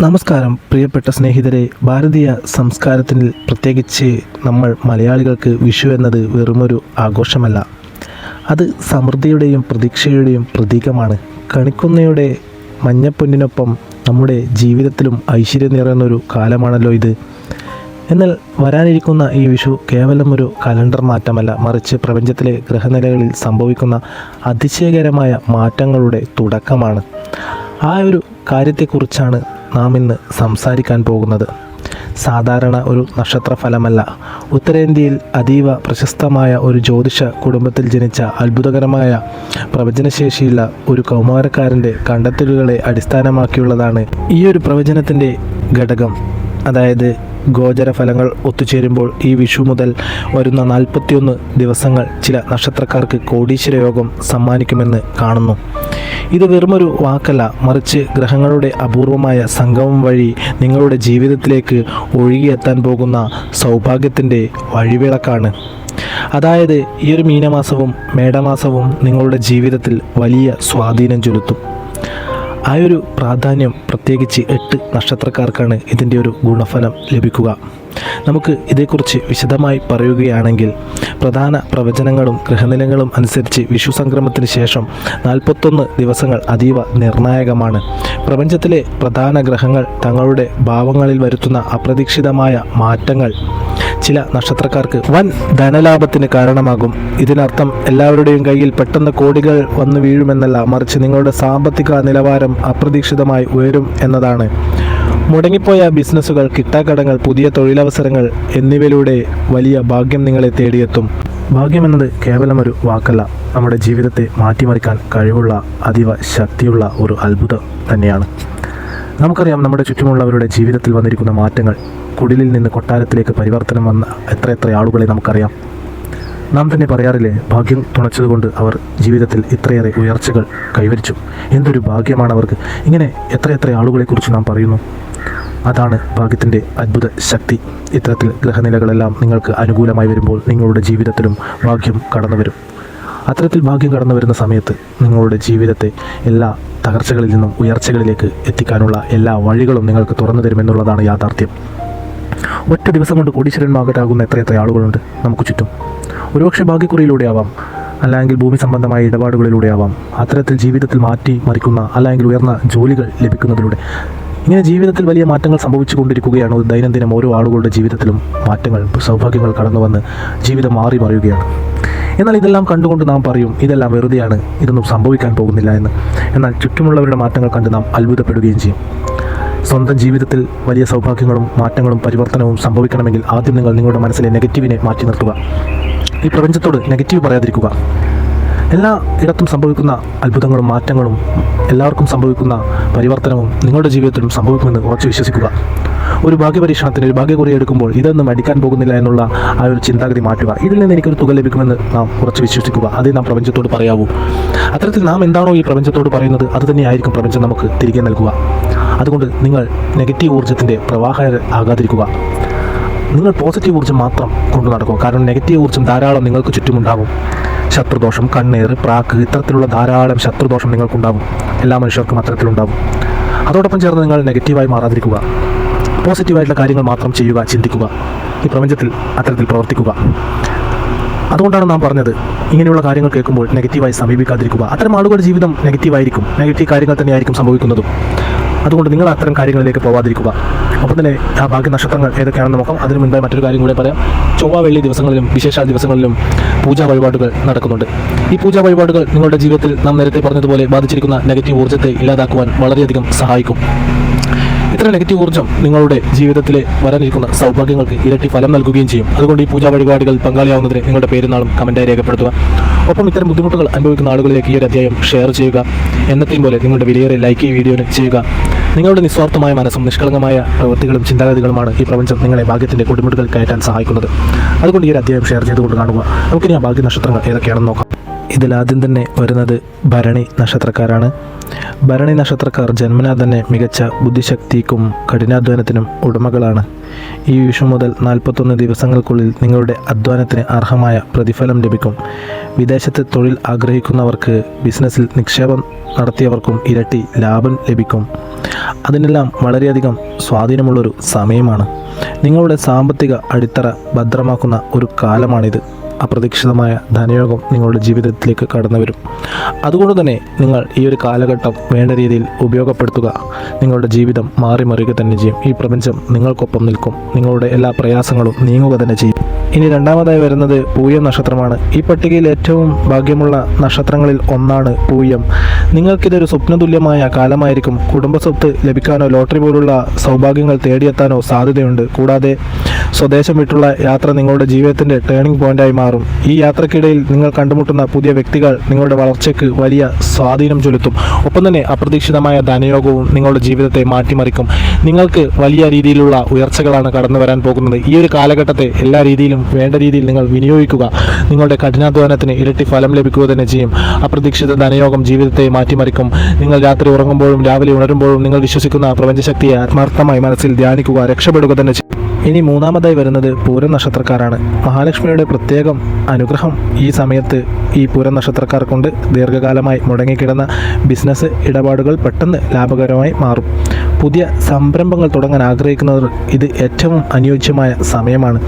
നമസ്കാരം പ്രിയപ്പെട്ട സ്നേഹിതരെ. ഭാരതീയ സംസ്കാരത്തിൽ പ്രത്യേകിച്ച് നമ്മൾ മലയാളികൾക്ക് വിഷു എന്നത് വെറുമൊരു ആഘോഷമല്ല. അത് സമൃദ്ധിയുടെയും പ്രതീക്ഷയുടെയും പ്രതീകമാണ്. കണിക്കൊന്നയുടെ മഞ്ഞപ്പൊന്നിനൊപ്പം നമ്മുടെ ജീവിതത്തിലും ഐശ്വര്യം നിറയുന്നൊരു കാലമാണല്ലോ ഇത്. എന്നാൽ വരാനിരിക്കുന്ന ഈ വിഷു കേവലം ഒരു കലണ്ടർ മാറ്റമല്ല, മറിച്ച് പ്രപഞ്ചത്തിലെ ഗ്രഹനിലകളിൽ സംഭവിക്കുന്ന അതിശയകരമായ മാറ്റങ്ങളുടെ തുടക്കമാണ്. ആ ഒരു കാര്യത്തെക്കുറിച്ചാണ് നാം ഇന്ന് സംസാരിക്കാൻ പോകുന്നത്. സാധാരണ ഒരു നക്ഷത്രഫലമല്ല, ഉത്തരേന്ത്യയിൽ അതീവ പ്രശസ്തമായ ഒരു ജ്യോതിഷ കുടുംബത്തിൽ ജനിച്ച അത്ഭുതകരമായ പ്രവചനശേഷിയുള്ള ഒരു കൗമാരക്കാരൻ്റെ കണ്ടെത്തലുകളെ അടിസ്ഥാനമാക്കിയുള്ളതാണ് ഈ ഒരു പ്രവചനത്തിൻ്റെ ഘടകം. അതായത് ഗോചരഫലങ്ങൾ ഒത്തുചേരുമ്പോൾ ഈ വിഷു മുതൽ വരുന്ന 41 ദിവസങ്ങൾ ചില നക്ഷത്രക്കാർക്ക് കോടീശ്വര യോഗം സമ്മാനിക്കുമെന്ന് കാണുന്നു. ഇത് വെറുമൊരു വാക്കല്ല, മറിച്ച് ഗ്രഹങ്ങളുടെ അപൂർവമായ സംഗമം വഴി നിങ്ങളുടെ ജീവിതത്തിലേക്ക് ഒഴുകിയെത്താൻ പോകുന്ന സൗഭാഗ്യത്തിൻ്റെ വഴിവിളക്കാണ്. അതായത് ഈ ഒരു മീനമാസവും മേടമാസവും നിങ്ങളുടെ ജീവിതത്തിൽ വലിയ സ്വാധീനം ചെലുത്തും. ആ ഒരു പ്രാധാന്യം പ്രത്യേകിച്ച് 8 നക്ഷത്രക്കാർക്കാണ് ഇതിൻ്റെ ഒരു ഗുണഫലം ലഭിക്കുക. നമുക്ക് ഇതേക്കുറിച്ച് വിശദമായി പറയുകയാണെങ്കിൽ, പ്രധാന പ്രവചനങ്ങളും ഗ്രഹനിലകളും അനുസരിച്ച് വിഷു സംക്രമത്തിന് ശേഷം 41 ദിവസങ്ങൾ അതീവ നിർണായകമാണ്. പ്രപഞ്ചത്തിലെ പ്രധാന ഗ്രഹങ്ങൾ തങ്ങളുടെ ഭാവങ്ങളിൽ വരുത്തുന്ന അപ്രതീക്ഷിതമായ മാറ്റങ്ങൾ ചില നക്ഷത്രക്കാർക്ക് വൻ ധനലാഭത്തിന് കാരണമാകും. ഇതിനർത്ഥം എല്ലാവരുടെയും കയ്യിൽ പെട്ടെന്ന് കോടികൾ വന്നു വീഴുമെന്നല്ല, മറിച്ച് നിങ്ങളുടെ സാമ്പത്തിക നിലവാരം അപ്രതീക്ഷിതമായി ഉയരും എന്നതാണ്. മുടങ്ങിപ്പോയ ബിസിനസ്സുകൾ, കിട്ടാക്കടങ്ങൾ, പുതിയ തൊഴിലവസരങ്ങൾ എന്നിവയിലൂടെ വലിയ ഭാഗ്യം നിങ്ങളെ തേടിയെത്തും. ഭാഗ്യമെന്നത് കേവലം ഒരു വാക്കല്ല, നമ്മുടെ ജീവിതത്തെ മാറ്റിമറിക്കാൻ കഴിവുള്ള അതീവ ശക്തിയുള്ള ഒരു അത്ഭുതം തന്നെയാണ്. നമുക്കറിയാം, നമ്മുടെ ചുറ്റുമുള്ളവരുടെ ജീവിതത്തിൽ വന്നിരിക്കുന്ന മാറ്റങ്ങൾ. കുടിലിൽ നിന്ന് കൊട്ടാരത്തിലേക്ക് പരിവർത്തനം വന്ന എത്ര ആളുകളെ നമുക്കറിയാം. നാം തന്നെ പറയാറില്ലേ, ഭാഗ്യം തുണച്ചതുകൊണ്ട് അവർ ജീവിതത്തിൽ ഇത്രയേറെ ഉയർച്ചകൾ കൈവരിച്ചു, എന്തൊരു ഭാഗ്യമാണ് അവർക്ക്. ഇങ്ങനെ എത്ര ആളുകളെക്കുറിച്ച് നാം പറയുന്നു. അതാണ് ഭാഗ്യത്തിൻ്റെ അത്ഭുത ശക്തി. ഇത്തരത്തിൽ ഗ്രഹനിലകളെല്ലാം നിങ്ങൾക്ക് അനുകൂലമായി വരുമ്പോൾ നിങ്ങളുടെ ജീവിതത്തിലും ഭാഗ്യം കടന്നു വരും. അത്തരത്തിൽ ഭാഗ്യം കടന്നു വരുന്ന സമയത്ത് നിങ്ങളുടെ ജീവിതത്തെ എല്ലാ തകർച്ചകളിൽ നിന്നും ഉയർച്ചകളിലേക്ക് എത്തിക്കാനുള്ള എല്ലാ വഴികളും നിങ്ങൾക്ക് തുറന്നു തരുമെന്നുള്ളതാണ് യാഥാർത്ഥ്യം. ഒറ്റ ദിവസം കൊണ്ട് കോടീശ്വരന്മാരാകുന്ന എത്ര ആളുകളുണ്ട് നമുക്ക് ചുറ്റും. ഒരുപക്ഷെ ഭാഗ്യക്കുറിയിലൂടെ ആവാം, അല്ലെങ്കിൽ ഭൂമി സംബന്ധമായ ഇടപാടുകളിലൂടെ ആവാം. അത്തരത്തിൽ ജീവിതത്തിൽ മാറ്റി മറിക്കുന്ന അല്ലെങ്കിൽ ഉയർന്ന ജോലികൾ ലഭിക്കുന്നതിലൂടെ ഇങ്ങനെ ജീവിതത്തിൽ വലിയ മാറ്റങ്ങൾ സംഭവിച്ചു കൊണ്ടിരിക്കുകയാണ്. ദൈനംദിനം ഓരോ ആളുകളുടെ ജീവിതത്തിലും മാറ്റങ്ങൾ, സൗഭാഗ്യങ്ങൾ കടന്നു വന്ന് ജീവിതം മാറി മറിയുകയാണ്. എന്നാൽ ഇതെല്ലാം കണ്ടുകൊണ്ട് നാം പറയും, ഇതെല്ലാം വെറുതെയാണ്, ഇതൊന്നും സംഭവിക്കാൻ പോകുന്നില്ല എന്ന്. എന്നാൽ ചുറ്റുമുള്ളവരുടെ മാറ്റങ്ങൾ കണ്ട് നാം അത്ഭുതപ്പെടുകയും ചെയ്യും. സ്വന്തം ജീവിതത്തിൽ വലിയ സൗഭാഗ്യങ്ങളും മാറ്റങ്ങളും പരിവർത്തനവും സംഭവിക്കണമെങ്കിൽ ആദ്യം നിങ്ങൾ നിങ്ങളുടെ മനസ്സിലെ നെഗറ്റീവിനെ മാറ്റി നിർത്തുക. ഈ പ്രപഞ്ചത്തോട് നെഗറ്റീവ് പറയാതിരിക്കുക. എല്ലാ ഇടത്തും സംഭവിക്കുന്ന അത്ഭുതങ്ങളും മാറ്റങ്ങളും, എല്ലാവർക്കും സംഭവിക്കുന്ന പരിവർത്തനവും നിങ്ങളുടെ ജീവിതത്തിലും സംഭവിക്കുമെന്ന് ഉറച്ചു വിശ്വസിക്കുക. ഒരു ഭാഗ്യപരീക്ഷണത്തിന് ഒരു ഭാഗ്യക്കുറി എടുക്കുമ്പോൾ ഇതൊന്നും അടിക്കാൻ പോകുന്നില്ല എന്നുള്ള ആ ഒരു ചിന്താഗതി മാറ്റുക. ഇതിൽ നിന്ന് എനിക്കൊരു തുക ലഭിക്കുമെന്ന് നാം ഉറച്ചു വിശ്വസിക്കുക. അതേ നാം പ്രപഞ്ചത്തോട് പറയാവൂ. അത്തരത്തിൽ നാം എന്താണോ ഈ പ്രപഞ്ചത്തോട് പറയുന്നത്, അത് തന്നെയായിരിക്കും പ്രപഞ്ചം നമുക്ക് തിരികെ നൽകുക. അതുകൊണ്ട് നിങ്ങൾ നെഗറ്റീവ് ഊർജ്ജത്തിൻ്റെ പ്രവാഹകർ ആകാതിരിക്കുക. നിങ്ങൾ പോസിറ്റീവ് ഊർജ്ജം മാത്രം കൊണ്ടു നടക്കുക. കാരണം നെഗറ്റീവ് ഊർജ്ജം ധാരാളം നിങ്ങൾക്ക് ചുറ്റുമുണ്ടാകും. ശത്രുദോഷം, കണ്ണേറ്, പ്രാക്ക്, ഇത്തരത്തിലുള്ള ധാരാളം ശത്രുദോഷം നിങ്ങൾക്കുണ്ടാകും. എല്ലാ മനുഷ്യർക്കും അത്തരത്തിലുണ്ടാകും. അതോടൊപ്പം ചേർന്ന് നിങ്ങൾ നെഗറ്റീവായി മാറാതിരിക്കുക. പോസിറ്റീവായിട്ടുള്ള കാര്യങ്ങൾ മാത്രം ചെയ്യുക, ചിന്തിക്കുക. ഈ പ്രപഞ്ചത്തിൽ അത്തരത്തിൽ പ്രവർത്തിക്കുക. അതുകൊണ്ടാണ് നാം പറഞ്ഞത്, ഇങ്ങനെയുള്ള കാര്യങ്ങൾ കേൾക്കുമ്പോൾ നെഗറ്റീവായി സമീപിക്കാതിരിക്കുക. അത്തരം ആളുകളുടെ ജീവിതം നെഗറ്റീവായിരിക്കും, നെഗറ്റീവ് കാര്യങ്ങൾ തന്നെയായിരിക്കും സംഭവിക്കുന്നതും. അതുകൊണ്ട് നിങ്ങൾ അത്തരം കാര്യങ്ങളിലേക്ക് പോവാതിരിക്കുക. ഒപ്പം തന്നെ ആ ഭാഗ്യ നക്ഷത്രങ്ങൾ ഏതൊക്കെയാണെന്ന് നോക്കാം. അതിനു മുൻപായി മറ്റൊരു കാര്യം കൂടെ പറയാം. ചൊവ്വ, വെള്ളി ദിവസങ്ങളിലും വിശേഷ ദിവസങ്ങളിലും പൂജാ വഴിപാടുകൾ നടക്കുന്നുണ്ട്. ഈ പൂജാ വഴിപാടുകൾ നിങ്ങളുടെ ജീവിതത്തിൽ നാം നേരത്തെ പറഞ്ഞതുപോലെ ബാധിച്ചിരിക്കുന്ന നെഗറ്റീവ് ഊർജ്ജത്തെ ഇല്ലാതാക്കുവാൻ വളരെയധികം സഹായിക്കും. ഇത്ര നെഗറ്റീവ് ഊർജ്ജം നിങ്ങളുടെ ജീവിതത്തിലെ വരാനിരിക്കുന്ന സൗഭാഗ്യങ്ങൾക്ക് ഇരട്ടി ഫലം നൽകുകയും ചെയ്യും. അതുകൊണ്ട് ഈ പൂജാ വഴിപാടുകൾ പങ്കാളിയാവുന്നതിന് നിങ്ങളുടെ പേരുന്നാളും കമൻറ്റായി രേഖപ്പെടുത്തുക. ഒപ്പം ഇത്തരം ബുദ്ധിമുട്ടുകൾ അനുഭവിക്കുന്ന ആളുകളിലേക്ക് ഈ ഒരു അധ്യായം ഷെയർ ചെയ്യുക. എന്നത്തെയും പോലെ നിങ്ങളുടെ വിലയേറെ ലൈക്ക് ഈ വീഡിയോന് ചെയ്യുക. നിങ്ങളുടെ നിസ്വാർത്ഥമായ മനസ്സും നിഷ്കളങ്കമായ പ്രവൃത്തികളും ചിന്താഗതികളുമാണ് ഈ പ്രപഞ്ചം നിങ്ങളെ ഭാഗ്യത്തിൻ്റെ കൊടുമുടികൾ കയറ്റാൻ സഹായിക്കുന്നത്. അതുകൊണ്ട് ഈ ഒരു അധ്യായം ഷെയർ ചെയ്തുകൊണ്ട് കാണുക. നമുക്കിനി ആ ഭാഗ്യ നക്ഷത്രങ്ങൾ ഏതൊക്കെയാണെന്ന് നോക്കാം. ഇതിലാദ്യം തന്നെ വരുന്നത് ഭരണി നക്ഷത്രക്കാരാണ്. ഭരണി നക്ഷത്രക്കാർ ജന്മനാ തന്നെ മികച്ച ബുദ്ധിശക്തിക്കും കഠിനാധ്വാനത്തിനും ഉടമകളാണ്. ഈ വിഷു മുതൽ 41 ദിവസങ്ങൾക്കുള്ളിൽ നിങ്ങളുടെ അധ്വാനത്തിന് അർഹമായ പ്രതിഫലം ലഭിക്കും. വിദേശത്ത് തൊഴിൽ ആഗ്രഹിക്കുന്നവർക്ക്, ബിസിനസ്സിൽ നിക്ഷേപം നടത്തിയവർക്കും ഇരട്ടി ലാഭം ലഭിക്കും. അതിനെല്ലാം വളരെയധികം സ്വാധീനമുള്ളൊരു സമയമാണ്. നിങ്ങളുടെ സാമ്പത്തിക അടിത്തറ ഭദ്രമാക്കുന്ന ഒരു കാലമാണിത്. അപ്രതീക്ഷിതമായ ധനയോഗം നിങ്ങളുടെ ജീവിതത്തിലേക്ക് കടന്നു വരും. അതുകൊണ്ട് തന്നെ നിങ്ങൾ ഈ ഒരു കാലഘട്ടം വേണ്ട രീതിയിൽ ഉപയോഗപ്പെടുത്തുക. നിങ്ങളുടെ ജീവിതം മാറിമറിയുക തന്നെ ചെയ്യും. ഈ പ്രപഞ്ചം നിങ്ങൾക്കൊപ്പം നിൽക്കും. നിങ്ങളുടെ എല്ലാ പ്രയാസങ്ങളും നീങ്ങുക തന്നെ ചെയ്യും. ഇനി രണ്ടാമതായി വരുന്നത് പൂയം നക്ഷത്രമാണ്. ഈ പട്ടികയിൽ ഏറ്റവും ഭാഗ്യമുള്ള നക്ഷത്രങ്ങളിൽ ഒന്നാണ് പൂയം. നിങ്ങൾക്കിതൊരു സ്വപ്നതുല്യമായ കാലമായിരിക്കും. കുടുംബസ്വത്ത് ലഭിക്കാനോ ലോട്ടറി പോലുള്ള സൗഭാഗ്യങ്ങൾ തേടിയെത്താനോ സാധ്യതയുണ്ട്. കൂടാതെ സ്വദേശം വിട്ടുള്ള യാത്ര നിങ്ങളുടെ ജീവിതത്തിൻ്റെ ടേണിംഗ് പോയിന്റായി മാറും. ഈ യാത്രക്കിടയിൽ നിങ്ങൾ കണ്ടുമുട്ടുന്ന പുതിയ വ്യക്തികൾ നിങ്ങളുടെ വളർച്ചയ്ക്ക് വലിയ സ്വാധീനം ചെലുത്തും. ഒപ്പം തന്നെ അപ്രതീക്ഷിതമായ ധനയോഗവും നിങ്ങളുടെ ജീവിതത്തെ മാറ്റിമറിക്കും. നിങ്ങൾക്ക് വലിയ രീതിയിലുള്ള ഉയർച്ചകളാണ് കടന്നു വരാൻ പോകുന്നത്. ഈ ഒരു കാലഘട്ടത്തെ എല്ലാ രീതിയിലും വേണ്ട രീതിയിൽ നിങ്ങൾ വിനിയോഗിക്കുക. നിങ്ങളുടെ കഠിനാധ്വാനത്തിന് ഇരട്ടി ഫലം ലഭിക്കുക തന്നെ ചെയ്യും. അപ്രതീക്ഷിത ധനയോഗം ജീവിതത്തെ മാറ്റിമറിക്കും. നിങ്ങൾ രാത്രി ഉറങ്ങുമ്പോഴും രാവിലെ ഉണരുമ്പോഴും നിങ്ങൾ വിശ്വസിക്കുന്ന പ്രപഞ്ചശക്തിയെ ആത്മാർത്ഥമായി മനസ്സിൽ ധ്യാനിക്കുക. രക്ഷപ്പെടുക തന്നെ ചെയ്യും. ഇനി മൂന്നാമതായി വരുന്നത് പൂരം നക്ഷത്രക്കാരാണ്. മഹാലക്ഷ്മിയുടെ പ്രത്യേകം അനുഗ്രഹം ഈ സമയത്ത് ഈ പൂരം നക്ഷത്രക്കാർക്കുണ്ട്. ദീർഘകാലമായി മുടങ്ങിക്കിടന്ന ബിസിനസ് ഇടപാടുകൾ പെട്ടെന്ന് ലാഭകരമായി മാറും. പുതിയ സംരംഭങ്ങൾ തുടങ്ങാൻ ആഗ്രഹിക്കുന്നവർ ഇത് ഏറ്റവും അനുയോജ്യമായ സമയമാണ്.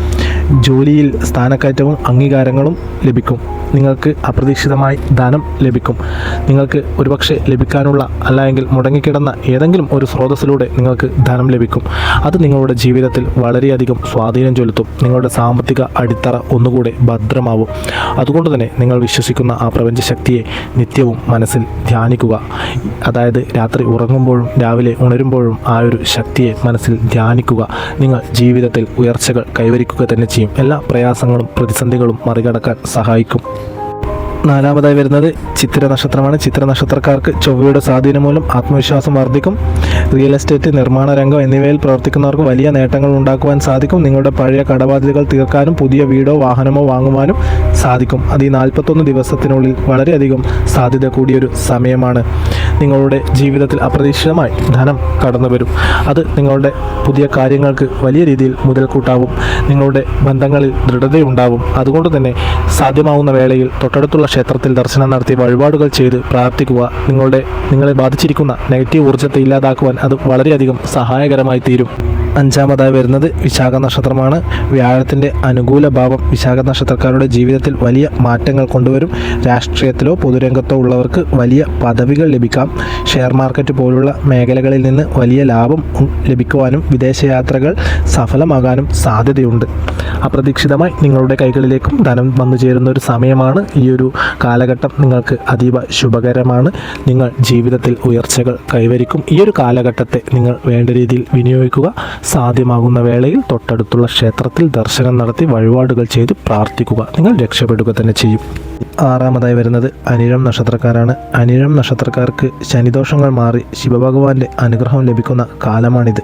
ജോലിയിൽ സ്ഥാനക്കയറ്റവും അംഗീകാരങ്ങളും ലഭിക്കും. നിങ്ങൾക്ക് അപ്രതീക്ഷിതമായി ധനം ലഭിക്കും. നിങ്ങൾക്ക് ഒരുപക്ഷെ ലഭിക്കാനുള്ള അല്ലെങ്കിൽ മുടങ്ങിക്കിടന്ന ഏതെങ്കിലും ഒരു സ്രോതസ്സിലൂടെ നിങ്ങൾക്ക് ധനം ലഭിക്കും. അത് നിങ്ങളുടെ ജീവിതത്തിൽ വളരെയധികം സ്വാധീനം ചെലുത്തും. നിങ്ങളുടെ സാമ്പത്തിക അടിത്തറ ഒന്നുകൂടെ ഭദ്രമാവും. അതുകൊണ്ട് തന്നെ നിങ്ങൾ വിശ്വസിക്കുന്ന ആ പ്രപഞ്ചശക്തിയെ നിത്യവും മനസ്സിൽ ധ്യാനിക്കുക. അതായത് രാത്രി ഉറങ്ങുമ്പോഴും രാവിലെ ഉണരുമ്പോഴും ആ ഒരു ശക്തിയെ മനസ്സിൽ ധ്യാനിക്കുക. നിങ്ങൾ ജീവിതത്തിൽ ഉയർച്ചകൾ കൈവരിക്കുക തന്നെ ചെയ്യും. എല്ലാ പ്രയാസങ്ങളും പ്രതിസന്ധികളും മറികടക്കാൻ സഹായിക്കും. നാലാമതായി വരുന്നത് ചിത്തിര നക്ഷത്രമാണ്. ചിത്തിര നക്ഷത്രക്കാർക്ക് ചൊവ്വയുടെ സ്വാധീനം മൂലം ആത്മവിശ്വാസം വർദ്ധിക്കും. റിയൽ എസ്റ്റേറ്റ്, നിർമ്മാണ രംഗം എന്നിവയിൽ പ്രവർത്തിക്കുന്നവർക്ക് വലിയ നേട്ടങ്ങൾ ഉണ്ടാക്കുവാൻ സാധിക്കും. നിങ്ങളുടെ പഴയ കടബാധ്യതകൾ തീർക്കാനും പുതിയ വീടോ വാഹനമോ വാങ്ങുവാനും സാധിക്കും. അത് ഈ 41 ദിവസത്തിനുള്ളിൽ വളരെയധികം സാധ്യത കൂടിയൊരു സമയമാണ്. നിങ്ങളുടെ ജീവിതത്തിൽ അപ്രതീക്ഷിതമായി ധനം കടന്നു വരും. അത് നിങ്ങളുടെ പുതിയ കാര്യങ്ങൾക്ക് വലിയ രീതിയിൽ മുതൽക്കൂട്ടാവും. നിങ്ങളുടെ ബന്ധങ്ങളിൽ ദൃഢതയുണ്ടാവും. അതുകൊണ്ട് തന്നെ സാധ്യമാവുന്ന വേളയിൽ തൊട്ടടുത്തുള്ള ക്ഷേത്രത്തിൽ ദർശനം നടത്തി വഴിപാടുകൾ ചെയ്ത് പ്രാർത്ഥിക്കുക. നിങ്ങളെ ബാധിച്ചിരിക്കുന്ന നെഗറ്റീവ് ഊർജ്ജത്തെ ഇല്ലാതാക്കുവാൻ അത് വളരെയധികം സഹായകരമായി തീരും. അഞ്ചാമതായി വരുന്നത് വിശാഖ നക്ഷത്രമാണ്. വ്യാഴത്തിൻ്റെ അനുകൂല ഭാവം വിശാഖ നക്ഷത്രക്കാരുടെ ജീവിതത്തിൽ വലിയ മാറ്റങ്ങൾ കൊണ്ടുവരും. രാഷ്ട്രീയത്തിലോ പൊതുരംഗത്തോ ഉള്ളവർക്ക് വലിയ പദവികൾ ലഭിക്കാം. ഷെയർ മാർക്കറ്റ് പോലുള്ള മേഖലകളിൽ നിന്ന് വലിയ ലാഭം ലഭിക്കുവാനും വിദേശയാത്രകൾ സഫലമാകാനും സാധ്യതയുണ്ട്. അപ്രതീക്ഷിതമായി നിങ്ങളുടെ കൈകളിലേക്കും ധനം വന്നു ചേരുന്ന ഒരു സമയമാണ്. ഈ ഒരു കാലഘട്ടം നിങ്ങൾക്ക് അതീവ ശുഭകരമാണ്. നിങ്ങൾ ജീവിതത്തിൽ ഉയർച്ചകൾ കൈവരിക്കും. ഈ ഒരു കാലഘട്ടത്തെ നിങ്ങൾ വേണ്ട രീതിയിൽ വിനിയോഗിക്കുക. സാധ്യമാകുന്ന വേളയിൽ തൊട്ടടുത്തുള്ള ക്ഷേത്രത്തിൽ ദർശനം നടത്തി വഴിപാടുകൾ ചെയ്ത് പ്രാർത്ഥിക്കുക. നിങ്ങൾ രക്ഷപ്പെടുക തന്നെ ചെയ്യും. ആറാമതായി വരുന്നത് അനിഴം നക്ഷത്രക്കാരാണ്. അനിഴം നക്ഷത്രക്കാർക്ക് ശനിദോഷങ്ങൾ മാറി ശിവഭഗവാന്റെ അനുഗ്രഹം ലഭിക്കുന്ന കാലമാണിത്.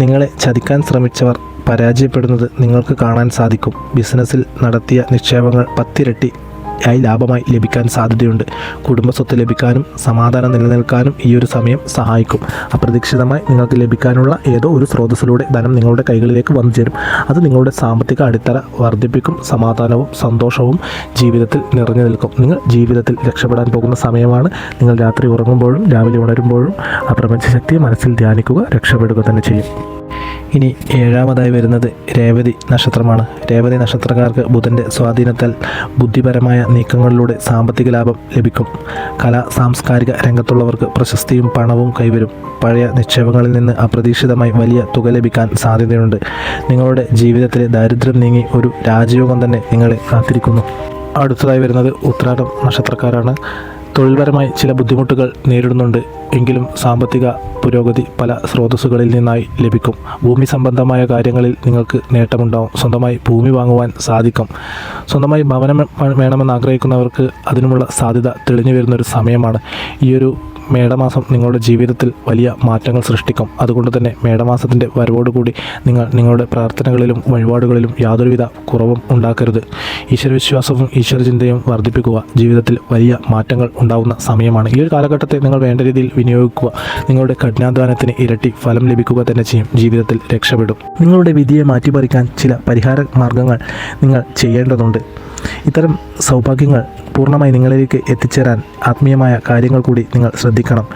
നിങ്ങളെ ചതിക്കാൻ ശ്രമിച്ചവർ പരാജയപ്പെടുന്നത് നിങ്ങൾക്ക് കാണാൻ സാധിക്കും. ബിസിനസ്സിൽ നടത്തിയ നിക്ഷേപങ്ങൾ 10 ഇരട്ടി ലാഭമായി ലഭിക്കാൻ സാധ്യതയുണ്ട്. കുടുംബസ്വത്ത് ലഭിക്കാനും സമാധാനം നിലനിൽക്കാനും ഈ ഒരു സമയം സഹായിക്കും. അപ്രതീക്ഷിതമായി നിങ്ങൾക്ക് ലഭിക്കാനുള്ള ഏതോ ഒരു സ്രോതസ്സിലൂടെ ധനം നിങ്ങളുടെ കൈകളിലേക്ക് വന്നു ചേരും. അത് നിങ്ങളുടെ സാമ്പത്തിക അടിത്തറ വർദ്ധിപ്പിക്കും. സമാധാനവും സന്തോഷവും ജീവിതത്തിൽ നിറഞ്ഞു നിൽക്കും. നിങ്ങൾ ജീവിതത്തിൽ രക്ഷപ്പെടാൻ പോകുന്ന സമയമാണ്. നിങ്ങൾ രാത്രി ഉറങ്ങുമ്പോഴും രാവിലെ ഉണരുമ്പോഴും ആ പ്രപഞ്ചശക്തിയെ മനസ്സിൽ ധ്യാനിക്കുക. രക്ഷപ്പെടുക തന്നെ ചെയ്യും. ഇനി ഏഴാമതായി വരുന്നത് രേവതി നക്ഷത്രമാണ്. രേവതി നക്ഷത്രക്കാർക്ക് ബുധൻ്റെ സ്വാധീനത്താൽ ബുദ്ധിപരമായ നീക്കങ്ങളിലൂടെ സാമ്പത്തിക ലാഭം ലഭിക്കും. കലാ സാംസ്കാരിക രംഗത്തുള്ളവർക്ക് പ്രശസ്തിയും പണവും കൈവരും. പഴയ നിക്ഷേപങ്ങളിൽ നിന്ന് അപ്രതീക്ഷിതമായി വലിയ തുക ലഭിക്കാൻ സാധ്യതയുണ്ട്. നിങ്ങളുടെ ജീവിതത്തിലെ ദാരിദ്ര്യം നീങ്ങി ഒരു രാജയോഗം തന്നെ നിങ്ങളെ കാത്തിരിക്കുന്നു. അടുത്തതായി വരുന്നത് ഉത്രാടം നക്ഷത്രക്കാരാണ്. തൊഴിൽപരമായി ചില ബുദ്ധിമുട്ടുകൾ നേരിടുന്നുണ്ട്. എങ്കിലും സാമ്പത്തിക പുരോഗതി പല സ്രോതസ്സുകളിൽ നിന്നായി ലഭിക്കും. ഭൂമി സംബന്ധമായ കാര്യങ്ങളിൽ നിങ്ങൾക്ക് നേട്ടമുണ്ടാവും. സ്വന്തമായി ഭൂമി വാങ്ങുവാൻ സാധിക്കും. സ്വന്തമായി ഭവനം വേണമെന്ന് ആഗ്രഹിക്കുന്നവർക്ക് അതിനുമുള്ള സാധ്യത തെളിഞ്ഞു വരുന്നൊരു സമയമാണ്. ഈ ഒരു മേടമാസം നിങ്ങളുടെ ജീവിതത്തിൽ വലിയ മാറ്റങ്ങൾ സൃഷ്ടിക്കും. അതുകൊണ്ട് തന്നെ മേടമാസത്തിൻ്റെ വരവോടുകൂടി നിങ്ങളുടെ പ്രാർത്ഥനകളിലും വഴിപാടുകളിലും യാതൊരുവിധ കുറവും ഉണ്ടാക്കരുത്. ഈശ്വരവിശ്വാസവും ഈശ്വരചിന്തയും വർദ്ധിപ്പിക്കുക. ജീവിതത്തിൽ വലിയ മാറ്റങ്ങൾ ഉണ്ടാകുന്ന സമയമാണ്. ഈ ഒരു കാലഘട്ടത്തെ നിങ്ങൾ വേണ്ട രീതിയിൽ വിനിയോഗിക്കുക. നിങ്ങളുടെ കഠിനാധ്വാനത്തിന് ഇരട്ടി ഫലം ലഭിക്കുക തന്നെ ചെയ്യും. ജീവിതത്തിൽ രക്ഷപ്പെടും. നിങ്ങളുടെ വിധിയെ മാറ്റിമറിക്കാൻ ചില പരിഹാര മാർഗങ്ങൾ നിങ്ങൾ ചെയ്യേണ്ടതുണ്ട്. ഇത്തരം സൗഭാഗ്യങ്ങൾ പൂർണ്ണമായി നിങ്ങളിലേക്ക് എത്തിച്ചേരാൻ ആത്മീയമായ കാര്യങ്ങൾ കൂടി നിങ്ങൾ ശ്രദ്ധിക്കണം.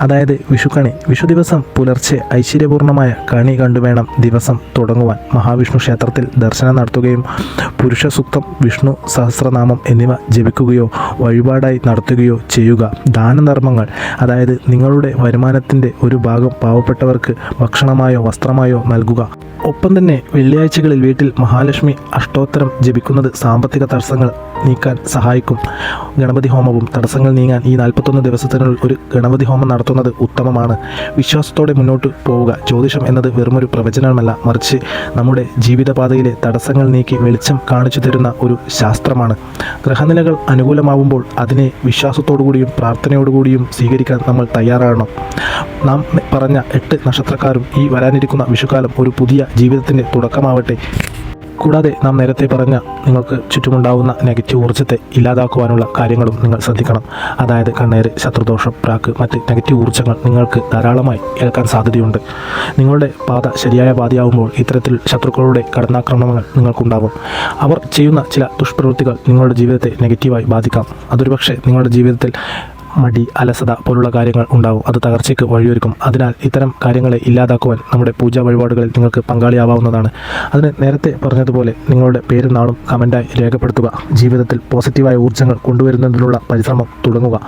അതായത് വിഷുക്കണി. വിഷു ദിവസം പുലർച്ചെ ഐശ്വര്യപൂർണ്ണമായ കണി കണ്ടുവേണം ദിവസം തുടങ്ങുവാൻ. മഹാവിഷ്ണു ക്ഷേത്രത്തിൽ ദർശനം നടത്തുകയും പുരുഷ സൂക്തം, വിഷ്ണു സഹസ്രനാമം എന്നിവ ജപിക്കുകയോ വഴിപാടായി നടത്തുകയോ ചെയ്യുക. ദാനധർമ്മങ്ങൾ, അതായത് നിങ്ങളുടെ വരുമാനത്തിൻ്റെ ഒരു ഭാഗം പാവപ്പെട്ടവർക്ക് ഭക്ഷണമായോ വസ്ത്രമായോ നൽകുക. ഒപ്പം തന്നെ വെള്ളിയാഴ്ചകളിൽ വീട്ടിൽ മഹാലക്ഷ്മി അഷ്ടോത്തരം ജപിക്കുന്നത് സാമ്പത്തിക തടസ്സങ്ങൾ നീക്കാൻ സഹായിക്കും. ഗണപതി ഹോമവും. തടസ്സങ്ങൾ നീങ്ങാൻ ഈ 41 ദിവസത്തിനുള്ളിൽ ഒരു ഗണപതി ഹോമം നടത്തുന്നത് ഉത്തമമാണ്. വിശ്വാസത്തോടെ മുന്നോട്ട് പോവുക. ജ്യോതിഷം എന്നത് വെറുമൊരു പ്രവചനമല്ല, മറിച്ച് നമ്മുടെ ജീവിതപാതയിലെ തടസ്സങ്ങൾ നീക്കി വെളിച്ചം കാണിച്ചു തരുന്ന ഒരു ശാസ്ത്രമാണ്. ഗ്രഹനിലകൾ അനുകൂലമാവുമ്പോൾ അതിനെ വിശ്വാസത്തോടുകൂടിയും പ്രാർത്ഥനയോടുകൂടിയും സ്വീകരിക്കാൻ നമ്മൾ തയ്യാറാകണം. നാം പറഞ്ഞ 8 നക്ഷത്രക്കാരും ഈ വരാനിരിക്കുന്ന വിഷുക്കാലം ഒരു പുതിയ ജീവിതത്തിൻ്റെ തുടക്കമാവട്ടെ. കൂടാതെ നാം നേരത്തെ പറഞ്ഞ നിങ്ങൾക്ക് ചുറ്റുമുണ്ടാകുന്ന നെഗറ്റീവ് ഊർജ്ജത്തെ ഇല്ലാതാക്കുവാനുള്ള കാര്യങ്ങളും നിങ്ങൾ ശ്രദ്ധിക്കണം. അതായത് കണ്ണേറ്, ശത്രുദോഷം, പ്രാക്ക്, മറ്റ് നെഗറ്റീവ് ഊർജ്ജങ്ങൾ നിങ്ങൾക്ക് ധാരാളമായി ഏൽക്കാൻ സാധ്യതയുണ്ട്. നിങ്ങളുടെ പാത ശരിയായ പാതയാകുമ്പോൾ ഇത്തരത്തിൽ ശത്രുക്കളുടെ കടന്നാക്രമണങ്ങൾ നിങ്ങൾക്കുണ്ടാകും. അവർ ചെയ്യുന്ന ചില ദുഷ്പ്രവൃത്തികൾ നിങ്ങളുടെ ജീവിതത്തെ നെഗറ്റീവായി ബാധിക്കാം. അതൊരുപക്ഷെ നിങ്ങളുടെ ജീവിതത്തിൽ മടി, അലസത പോലുള്ള കാര്യങ്ങൾ ഉണ്ടാവും. അത് തകർച്ചയ്ക്ക് വഴിയൊരുക്കും. അതിനാൽ ഇത്തരം കാര്യങ്ങളെ ഇല്ലാതാക്കുവാൻ നമ്മുടെ പൂജാ വഴിപാടുകളിൽ നിങ്ങൾക്ക് പങ്കാളിയാവാവുന്നതാണ്. അതിന് നേരത്തെ പറഞ്ഞതുപോലെ നിങ്ങളുടെ പേരും നാളും കമൻറ്റായി രേഖപ്പെടുത്തുക. ജീവിതത്തിൽ പോസിറ്റീവായ ഊർജ്ജങ്ങൾ കൊണ്ടുവരുന്നതിനുള്ള പരിശ്രമം തുടങ്ങുക.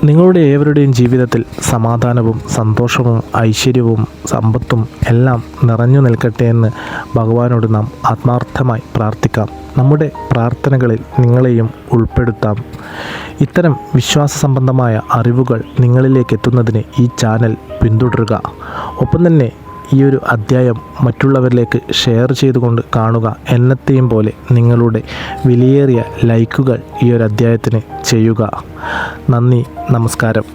നിങ്ങളുടെ ഏവരുടെയും ജീവിതത്തിൽ സമാധാനവും സന്തോഷവും ഐശ്വര്യവും സമ്പത്തും എല്ലാം നിറഞ്ഞു നിൽക്കട്ടെ എന്ന് ഭഗവാനോട് നാം ആത്മാർത്ഥമായി പ്രാർത്ഥിക്കാം. നമ്മുടെ പ്രാർത്ഥനകളിൽ നിങ്ങളെയും ഉൾപ്പെടുത്താം. ഇത്തരം വിശ്വാസ സംബന്ധമായ അറിവുകൾ നിങ്ങളിലേക്ക് എത്തുന്നതിന് ഈ ചാനൽ പിന്തുടരുക. ഒപ്പം തന്നെ ഈ ഒരു അധ്യായം മറ്റുള്ളവരിലേക്ക് ഷെയർ ചെയ്തുകൊണ്ട് കാണുക. എന്നത്തെയും പോലെ നിങ്ങളുടെ വിലയേറിയ ലൈക്കുകൾ ഈ ഒരു അധ്യായത്തിന് ചെയ്യുക. നന്ദി, നമസ്കാരം.